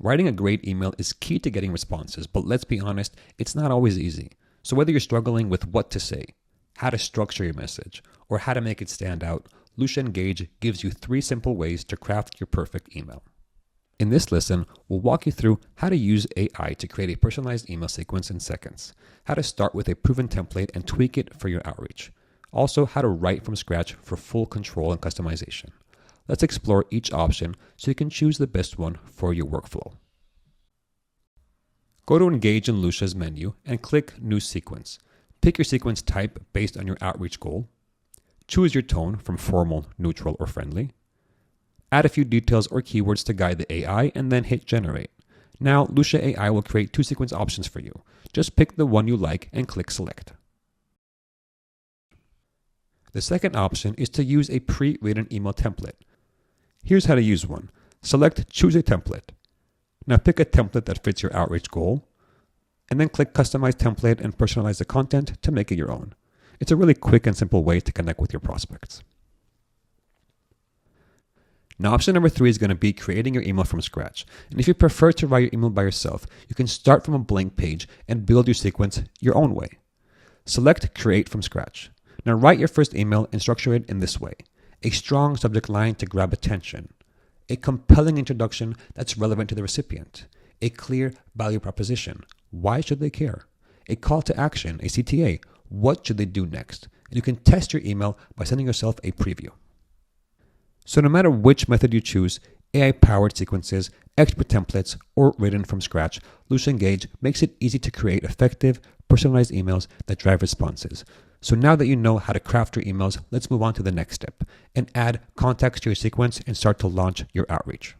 Writing a great email is key to getting responses, but let's be honest, it's not always easy. So whether you're struggling with what to say, how to structure your message, or how to make it stand out, Lusha Engage gives you 3 simple ways to craft your perfect email. In this lesson, we'll walk you through how to use AI to create a personalized email sequence in seconds, how to start with a proven template and tweak it for your outreach, also how to write from scratch for full control and customization. Let's explore each option so you can choose the best one for your workflow. Go to Engage in Lusha's menu and click New Sequence. Pick your sequence type based on your outreach goal. Choose your tone from formal, neutral, or friendly. Add a few details or keywords to guide the AI and then hit Generate. Now, Lusha AI will create 2 sequence options for you. Just pick the one you like and click Select. The second option is to use a pre-written email template. Here's how to use one. Select Choose a Template. Now pick a template that fits your outreach goal, and then click Customize Template and personalize the content to make it your own. It's a really quick and simple way to connect with your prospects. Now option number 3 is going to be creating your email from scratch. And if you prefer to write your email by yourself, you can start from a blank page and build your sequence your own way. Select Create from Scratch. Now write your first email and structure it in this way. A strong subject line to grab attention, a compelling introduction that's relevant to the recipient, a clear value proposition, why should they care, a call to action, a CTA, what should they do next, and you can test your email by sending yourself a preview. So no matter which method you choose, AI-powered sequences, expert templates, or written from scratch, Lusha Engage makes it easy to create effective, personalized emails that drive responses. So now that you know how to craft your emails, let's move on to the next step and add context to your sequence and start to launch your outreach.